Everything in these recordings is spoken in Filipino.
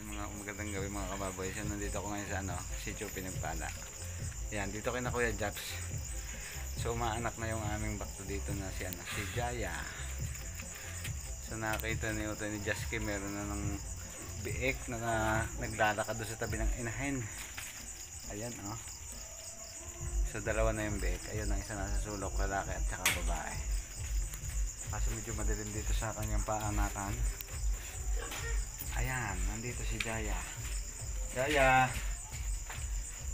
Mga magandang gabi mga kababoy. So nandito ako ngayon sa Sitio Pinagpala. Yan, dito kay na Kuya Japs. So umaanak na yung aming bakto dito na si Jaya. So nakita ni Uto ni Jaski, meron na ng biik na naglalakad doon sa tabi ng inahin. Ayan So dalawa na yung biik. Ayun ang isa nasa sulok, lalaki at saka babae. Kasi medyo madilim dito sa kanyang paanakan. Ayan, nandito si Jaya. Jaya,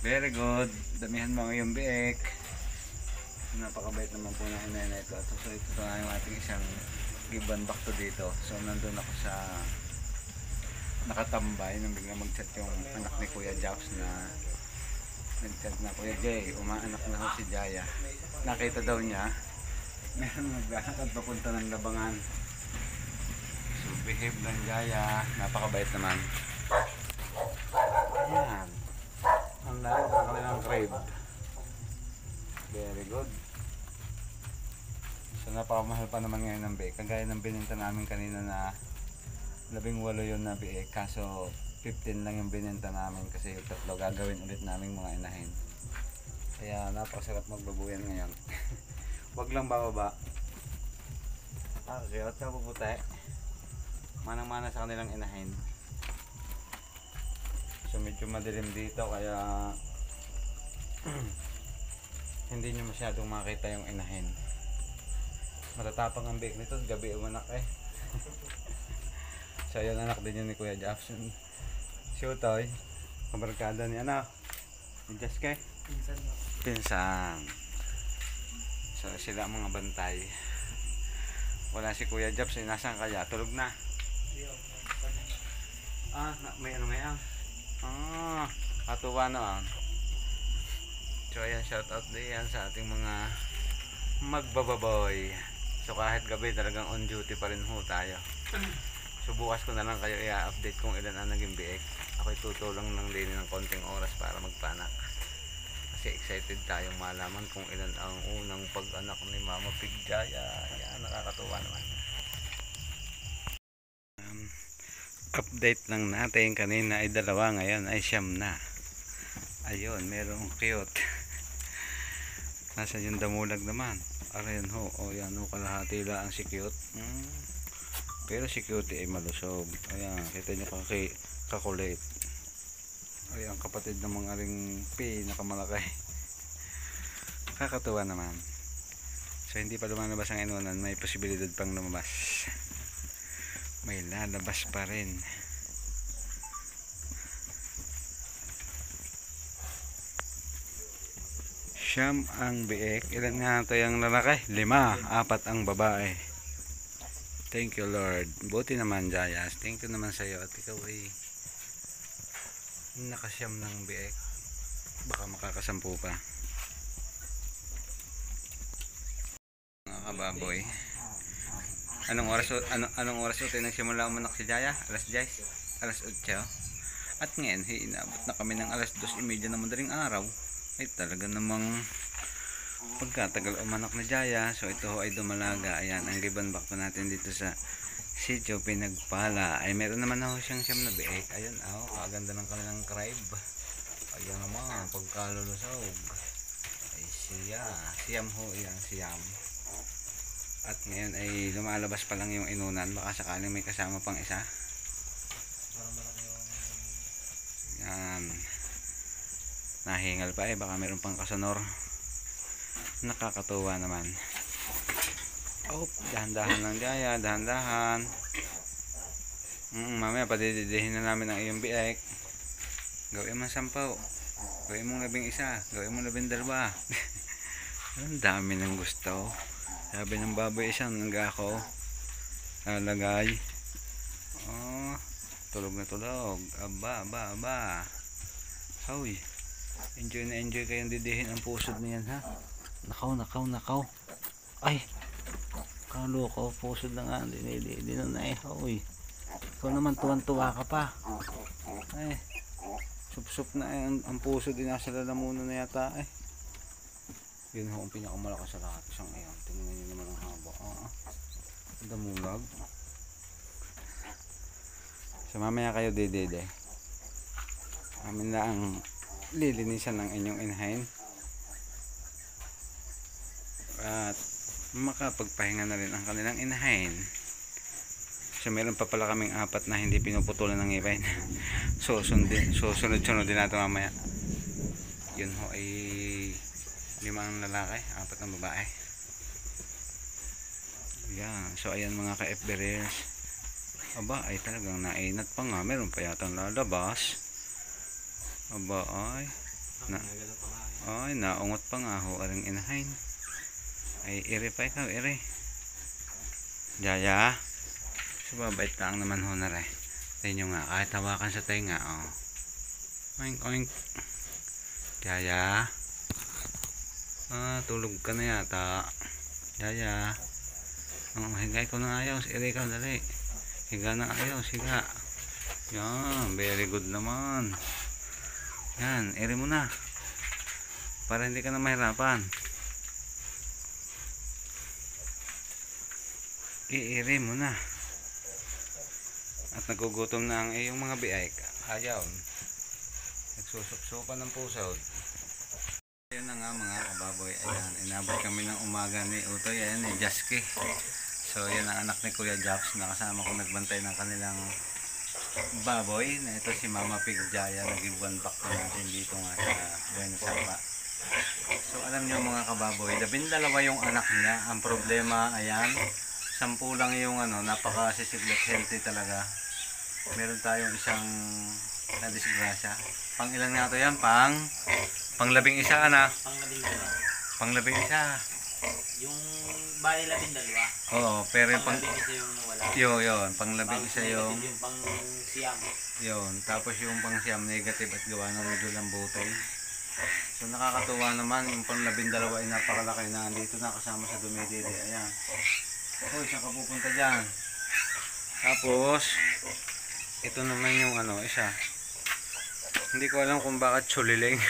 very good. Damihan mo ngayong biik. Napakabait naman po na inay na ito. So ito na yung ating isang giban bakto dito. So nandun ako sa nakatambay nang bigla mag-chat yung anak ni Kuya Japs na nag-chat na, Kuya Jay, umaanak na ako si Jaya. Nakita daw niya meron naglalakad papunta ng labangan. So behave lang Jaya, napakabait naman. Ayan, ang lawak ng kanilang crib. Very good. So napakamahal pa naman ngayon ng biik. Kagaya ng bininta namin kanina na 18 yun na biik, kaso 15 lang yung bininta namin kasi yung tatlo gagawin ulit naming mga inahin. Kaya napakasarap magbabuyan ngayon. Wag lang bababa. Okay, at ka puputi. Manang-mana sa kanilang inahin. So medyo madilim dito kaya hindi nyo masyadong makita yung inahin. Matatapang ang biik nito, gabi umanak So yun, anak din yun ni Kuya Jackson. Si Utoy, kabarkada ni ni Jaske. Pinsan. So sila ang mga bantay. Wala si Kuya Japs, nasaan kaya? Tulog na. May ano ngayon? Katuwa noon. So ayan, shout out din yan sa ating mga magbababoy. So kahit gabi talagang on duty pa rin ho tayo. So bukas ko na lang kayo i-update kung ilan ang naging biik. Ako'y tutulong lang din ng konting oras para magpanak. Kasi excited tayong malaman kung ilan ang unang pag-anak ni Mama Pig Jaya. Yan, nakakatuwa naman. Update lang natin, kanina ay 2, ngayon ay 9 na. Ayun, merong cute. Nasa yung damulag naman. Ayan ho, yan ho, kalahati lang ang si cute. Pero si cute ay malusog. Ayan, kita nyo kakulit. Ayan, kapatid ng mga ring pinakamalaki. Kakatuwa naman. So hindi pa lumalabas ang inunan, may posibilidad pang lumabas. May lalabas pa rin. Siyam ang biik. Ilan nga ito yung lalaki? 5, 4 ang babae. Thank you Lord. Buti naman Jayas. Thank you naman sa iyo at ikaw ay nakasyam ng biik. Baka makakasampu pa. Mga kababoy, anong oras tayo nagsimula umanak si Jaya? Alas 10, alas 8. At ngayon inabot na kami ng alas 2:30 na madaling araw. Ay talaga namang pagkatagal umanak na Jaya. So ito ay dumalaga. Ayan ang giban bakto natin dito sa Sitio Pinagpala. Ay meron naman ako siyang 9 na biik. Ayun kaganda ng kanilang crib. Ayan naman, pagkalulusog ay siyam ho, yan siyam. At ngayon ay lumalabas pa lang yung inunan, baka sakaling may kasama pang isa. Yan, nahingal pa baka meron pang kasunor. Nakakatuwa naman. Dahan-dahan lang Jaya, dahan-dahan. Mamaya padididihin na namin ang iyong biik. Gawin mo 10, gawin mo 11, gawin mo 12. Ang dami ng gusto. Sabi ng baboy isang ako lalagay. Tulog na tulog. Aba. Hoy, enjoy na enjoy kayong didihin ang pusod niyan ha. Nakaw. Ay, kaloko, pusod na nga. Di na hoy. Ikaw naman tuwan-tuwa ka pa. Ay, sup na ang puso din nasa lalamunan na yata Yun ho ang pinakamalakas sa lahat. Isang ayan. Tingnan nyo naman ang haba. Damulag. So mamaya kayo dede. Amin na ang lilinisan ng inyong inahin at makapagpahinga na rin ang kanilang inahin. So meron pa pala kaming 4 na hindi pinuputulan ng ngipin. Susunod-sunod din natin mamaya. Yun ho ay 5 lalaki, 4 na babae. Yan. So ayan mga ka-FB Reels. Aba ay talagang nainat pa nga. Meron pa yatang lalabas. Aba ay naungot pa nga ho aring inahin. Ay iri pa ikaw, iri. Jaya. So babait lang naman ho na rin. Tayo nyo nga, kahit hawakan sa tayo nga. Oh. Oink oink. Jaya. Tulog ka na yata. Jaya. Higa ikaw ng ayos. Iri ikaw, dali. Higa ng ayos, higa. Yan, very good naman. Yan, iri mo na. Para hindi ka na mahirapan. Iiri mo na. At nagugutom na ang iyong mga biay. Ayaw. Nagsusupsupan ng pusod. Ayun na nga mga kababoy. Ayan, inabot kami ng umaga ni Utoy. Ayan, ni Jaski. So yan ang anak ni Kuya Japs na kasama ko nagbantay ng kanilang baboy. Na ito si Mama Pig Jaya. Nag-1 back na natin dito nga sa Buenos Aires. So alam nyo mga kababoy, 12 yung anak niya. Ang problema, ayan, 10 lang yung napaka-sisiglet, healthy talaga. Meron tayong isang na-disgrasya. Pang ilan nga to yan? Pang 11 ana? Pang 11. Yung bali 12. Oo, pero yung pang 11 yung nawala. Yun, pang 11 yung pang siyam. yun, tapos yung pang siyam negative at gawa ng medyo ng butol. So nakakatuwa naman yung pang 12 ay napakalaki na dito na kasama sa dumididi. Ayan. Uy, saan ka pupunta dyan? Tapos ito naman yung isa. Hindi ko alam kung bakit suliling.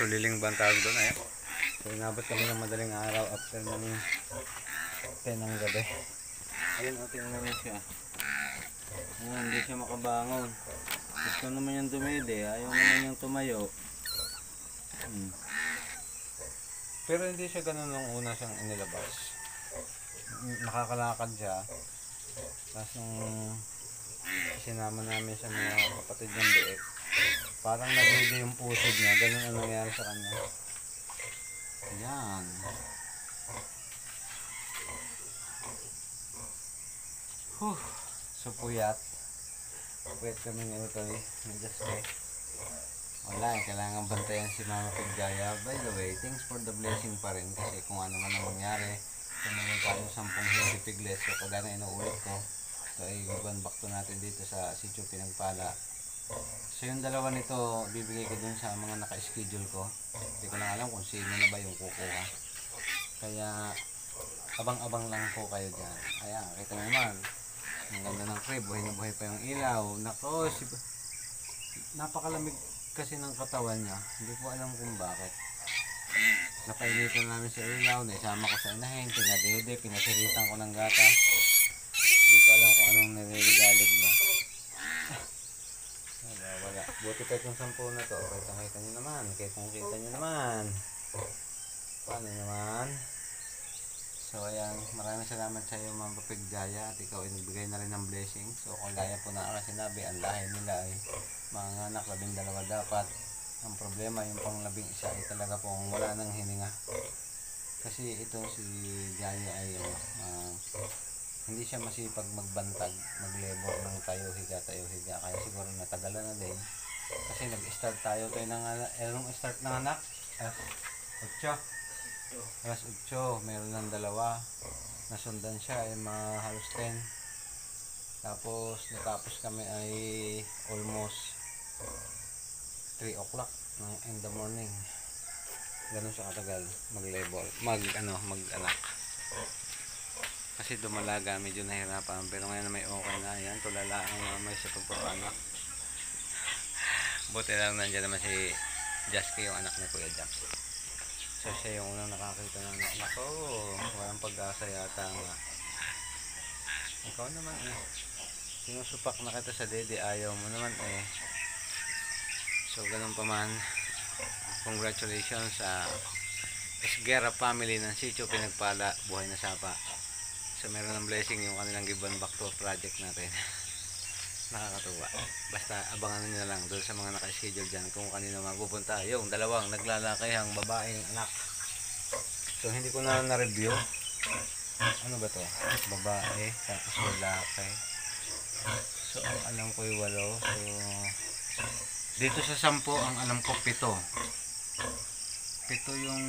Suliling ba ang tawag doon? Ayan. So inabot kami ng madaling araw after ng 10 ng gabi. Ayan, tingnan niyo siya. Ayan, hindi siya makabangon. Gusto naman yung dumidi, ayaw naman yung tumayo. Pero hindi siya ganun nung una siyang inilabas. Nakakalakad siya. Tapos nung sinama namin sa mga kapatid ng biik, parang naghindi yung pusod niya. Ganun ang nangyari sa kanya. Ayan. So puyat. Puyat kami ng Utoy. Wala, kailangan bantayan si Mama Pig Jaya. By the way, thanks for the blessing pa rin. Kasi kung ano man ang mangyari, kung meron tayo 10 healthy piglets, so pag inuulit ko, ito ay iban back to natin dito sa Sitio Pinagpala. So yung dalawa nito, bibigay ko dun sa mga naka-schedule ko. Hindi ko lang alam kung sino na ba yung kukuha. Kaya, abang-abang lang po kayo dyan. Ayan, kita mo naman. Ang ganda ng crib, buhay na buhay pa yung ilaw. Nako, napakalamig kasi ng katawan niya. Hindi ko alam kung bakit. Napainitan namin sa ilaw, naisama ko sa inahin, pinadede, pinasiritan ko ng gata. Hindi ko alam kung anong nililigalig niya. Wala. Buti pa itong 10 na to. Kita nyo naman. Kita nyo naman. Paano naman? So ayan, maraming salamat sa iyo Mama Pig Jaya at ikaw ay nagbigay na rin ng blessing. So kung gaya po na ang sinabi, ang lahi nila ay mga anak 12 dapat. Ang problema yung pang 11 ay talaga pong wala nang hininga. Kasi ito si Jaya ay hindi siya masipag magbantag, maglabor ng tayo higa. Kaya siguro natagalan na din. Kasi nag-start tayo ng anong start ng anak? Alas 8, meron ng 2. Nasundan siya ay halos 10. Tapos natapos kami ay almost 3 o'clock in the morning. Ganun siya katagal mag-labor, mag-anak. Kasi dumalaga, medyo nahirapan. Pero ngayon na may okay na. Ayan, tulala ang mamay sa pagpapanak. Buti lang nandiyan naman si Jaski, yung anak ni Kuya Japs. So siya yung unang nakakita ng anak. Nako, walang pag-asa yata nga. Ikaw naman sinusupak na kita sa dede, ayaw mo naman So ganun pa man, congratulations sa Esguerra family ng Sitio Pinagpala, Buhay na Sapa. So meron ng blessing yung kanilang Gibbon Back to project natin. Nakakatuwa. Basta abangan nyo na lang doon sa mga naka-schedule dyan kung kanino mapupunta. Yung dalawang naglalakihang babaeng anak. So hindi ko na na-review. Ano ba to? Babae, tapos lalaki. So ang alam ko yung 8. So dito sa 10, ang alam ko 7. 7 yung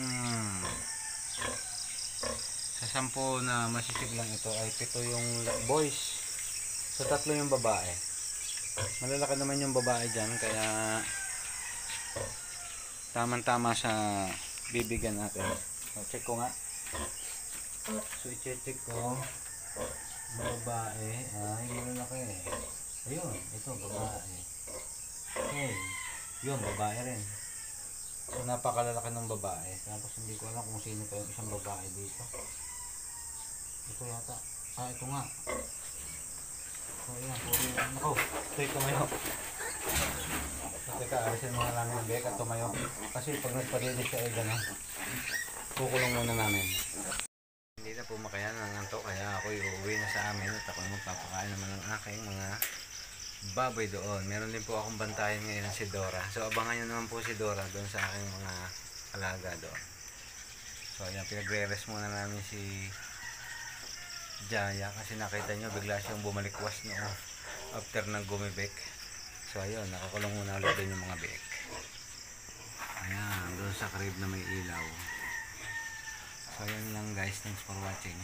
sa 10 na masisiglang ito ay 7 yung boys. So 3 yung babae. Malalaki naman yung babae dyan, kaya tamang-tama sa bibigyan natin. So check ko nga. So i-check ko. Babae ay malalaki. Ayun, ito babae. Okay, yun babae rin. So napakalalaki ng babae. Tapos hindi ko alam kung sino pa yung isang babae dito. Ito yata. Ito nga. So yan, ako. Ito'y tumayo. So teka, alisin muna namin ng bek at tumayo. Kasi pag nagpalilis siya ay gano'n. Kukulong muna namin. Hindi na po makayan ng anto, kaya ako uuwi na sa amin at ako magpapakain naman ng aking mga baboy doon. Meron din po akong bantayan ngayon si Dora. So abangan nyo naman po si Dora doon sa aking mga alaga doon. So ayan, pinagre-rest muna namin si Jaya kasi nakita nyo bigla siyang bumalikwas noong after ng gumibek. So ayun, nakakulong muna ulit din yung mga bek. Ayan, doon sa crib na may ilaw. So ayan lang guys, thanks for watching.